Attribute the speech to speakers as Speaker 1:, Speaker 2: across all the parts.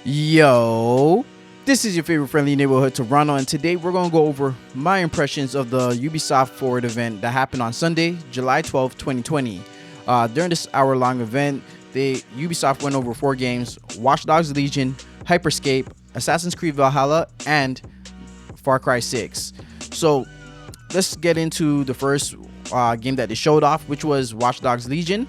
Speaker 1: Yo, this is your favorite friendly neighborhood Toronto, and today we're going to go over my impressions of the Ubisoft Forward Event that happened on Sunday, July 12th, 2020. During this hour-long event, Ubisoft went over 4 games: Watch Dogs Legion, Hyperscape, Assassin's Creed Valhalla, and Far Cry 6. So let's get into the first game that they showed off, which was Watch Dogs Legion.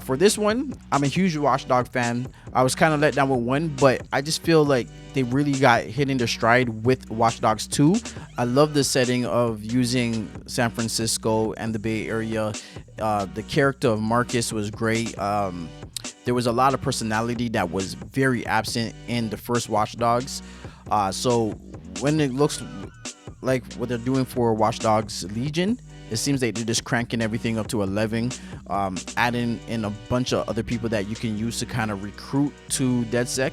Speaker 1: For this one, I'm a huge Watch Dogs fan. I was kind of let down with 1, but I just feel like they really got hit in their stride with Watch Dogs 2. I love the setting of using San Francisco and the Bay Area. The character of Marcus was great. There was a lot of personality that was very absent in the first Watch Dogs. So when it looks like what they're doing for Watch Dogs Legion, it seems like they're just cranking everything up to 11, adding in a bunch of other people that you can use to kind of recruit to DedSec.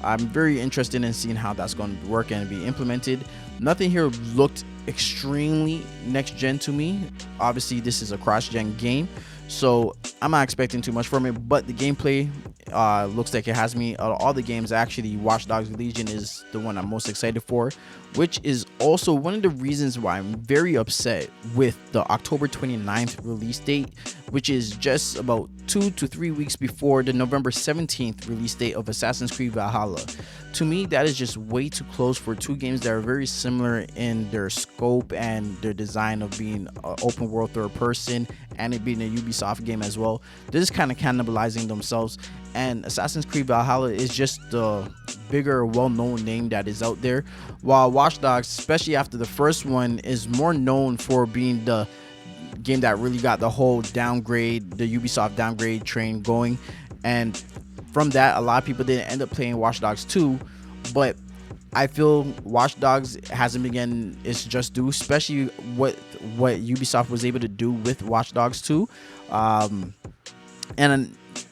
Speaker 1: I'm very interested in seeing how that's going to work and be implemented. Nothing here looked extremely next gen to me. Obviously, this is a cross-gen game, so I'm not expecting too much from it, but the gameplay looks like it has me. Out of all the games, actually, Watch Dogs Legion is the one I'm most excited for, which is also one of the reasons why I'm very upset with the October 29th release date, which is just about 2 to 3 weeks before the November 17th release date of Assassin's Creed Valhalla. To me, that is just way too close for 2 games that are very similar in their scope and their design of being an open world third person and it being a Ubisoft game as well. They're just kind of cannibalizing themselves, and Assassin's Creed Valhalla is just the bigger, well-known name that is out there, while Watch Dogs, especially after the first one, is more known for being the game that really got the whole downgrade, the Ubisoft downgrade train going. And from that, a lot of people didn't end up playing Watch Dogs 2, but I feel Watch Dogs hasn't been getting its just due, especially what Ubisoft was able to do with Watch Dogs 2. And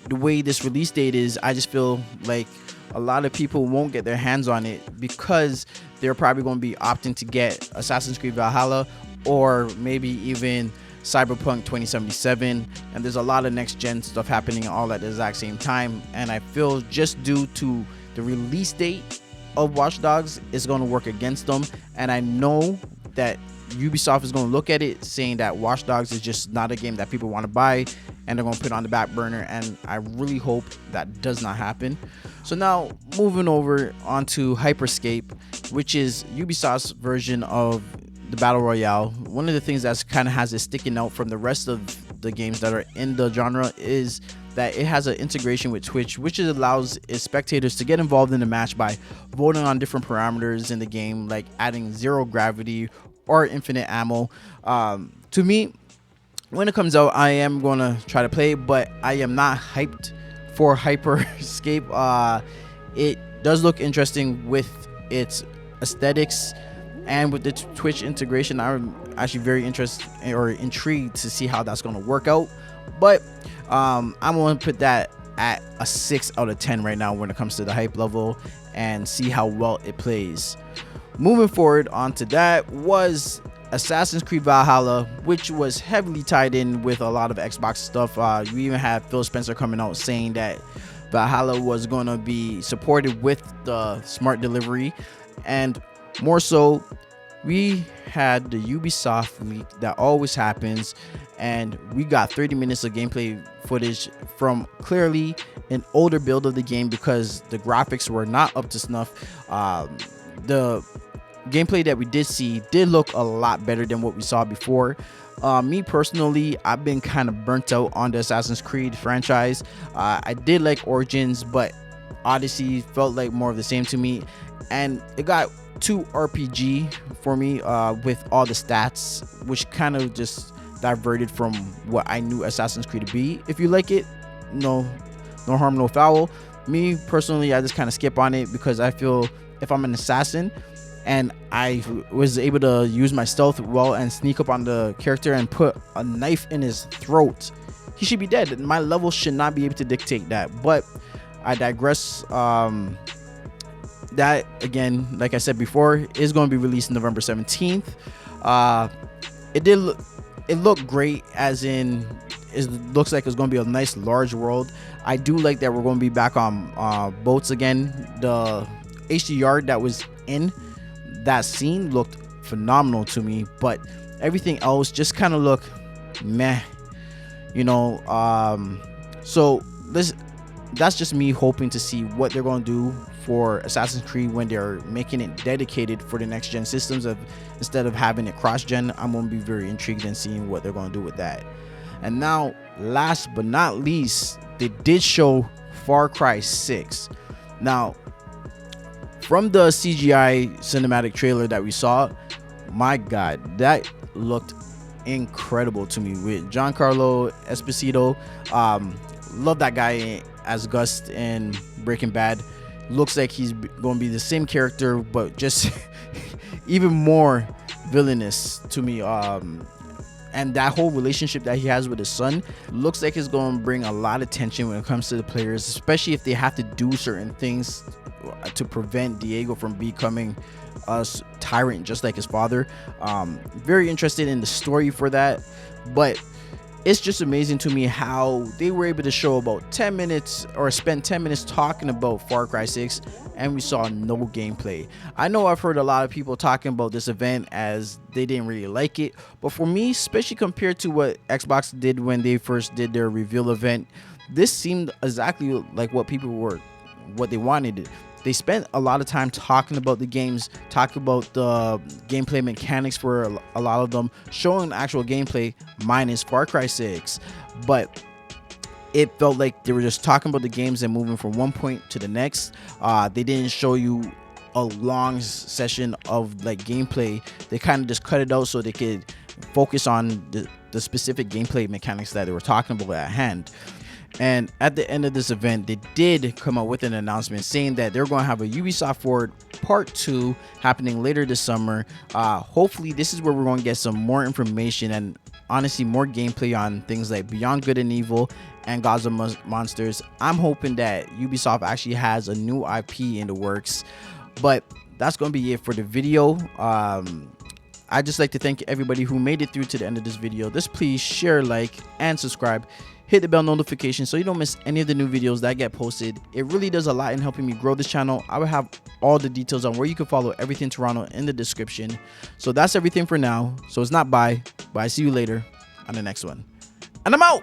Speaker 1: the way this release date is, I just feel like a lot of people won't get their hands on it because they're probably going to be opting to get Assassin's Creed Valhalla or maybe even Cyberpunk 2077, and there's a lot of next gen stuff happening all at the exact same time. And I feel just due to the release date of Watch Dogs is going to work against them, and I know that Ubisoft is going to look at it saying that Watch Dogs is just not a game that people want to buy, and they're going to put it on the back burner, and I really hope that does not happen. So now moving over onto Hyperscape, which is Ubisoft's version of the Battle Royale. One of the things that's kind of has it sticking out from the rest of the games that are in the genre is that it has an integration with Twitch, which allows its spectators to get involved in the match by voting on different parameters in the game, like adding zero gravity or infinite ammo. To me, when it comes out, I am going to try to play it, but I am not hyped for Hyperscape. It does look interesting with its aesthetics, and with the Twitch integration, I'm actually very interested or intrigued to see how that's going to work out. But I'm going to put that at a 6 out of 10 right now when it comes to the hype level and see how well it plays. Moving forward onto that was Assassin's Creed Valhalla, which was heavily tied in with a lot of Xbox stuff. You even had Phil Spencer coming out saying that Valhalla was going to be supported with the smart delivery, and more so, we had the Ubisoft leak that always happens, and we got 30 minutes of gameplay footage from clearly an older build of the game because the graphics were not up to snuff. The gameplay that we did see did look a lot better than what we saw before. Me personally, I've been kind of burnt out on the Assassin's Creed franchise. I did like Origins, but Odyssey felt like more of the same to me, and it got too RPG for me with all the stats, which kind of just diverted from what I knew Assassin's Creed to be. If you like it, no harm, no foul. Me personally, I just kind of skip on it because I feel if I'm an assassin and I was able to use my stealth well and sneak up on the character and put a knife in his throat, he should be dead. My level should not be able to dictate that, but I digress. That, again, like I said before, is going to be released November 17th. It looked great, as in it looks like it's going to be a nice large world. I do like that we're going to be back on boats again. The HDR that was in that scene looked phenomenal to me, but everything else just kind of looked meh, you know. So that's just me hoping to see what they're going to do for Assassin's Creed when they're making it dedicated for the next gen systems instead of having it cross gen. I'm going to be very intrigued in seeing what they're going to do with that. And now, last but not least, they did show Far Cry 6. Now, from the CGI cinematic trailer that we saw, my God, that looked incredible to me with Giancarlo Esposito. Love that guy as Gus in Breaking Bad. Looks like he's going to be the same character, but just even more villainous to me. And that whole relationship that he has with his son looks like it's going to bring a lot of tension when it comes to the players, especially if they have to do certain things to prevent Diego from becoming a tyrant just like his father. Very interested in the story for that, but it's just amazing to me how they were able to show about 10 minutes or spend 10 minutes talking about Far Cry 6 and we saw no gameplay. I know I've heard a lot of people talking about this event as they didn't really like it, but for me, especially compared to what Xbox did when they first did their reveal event, this seemed exactly like what they wanted. They spent a lot of time talking about the games, talking about the gameplay mechanics for a lot of them, showing actual gameplay minus Far Cry 6. But it felt like they were just talking about the games and moving from one point to the next. They didn't show you a long session of like gameplay. They kind of just cut it out so they could focus on the specific gameplay mechanics that they were talking about at hand. And at the end of this event, they did come out with an announcement saying that they're going to have a Ubisoft Forward Part 2 happening later this summer. Hopefully, this is where we're going to get some more information and honestly more gameplay on things like Beyond Good and Evil and Gods of Monsters. I'm hoping that Ubisoft actually has a new IP in the works. But that's going to be it for the video. I'd just like to thank everybody who made it through to the end of this video. Just please share, like, and subscribe. Hit the bell notification so you don't miss any of the new videos that get posted. It really does a lot in helping me grow this channel. I will have all the details on where you can follow everything Toronto in the description. So that's everything for now. So it's not bye, but I see you later on the next one. And I'm out.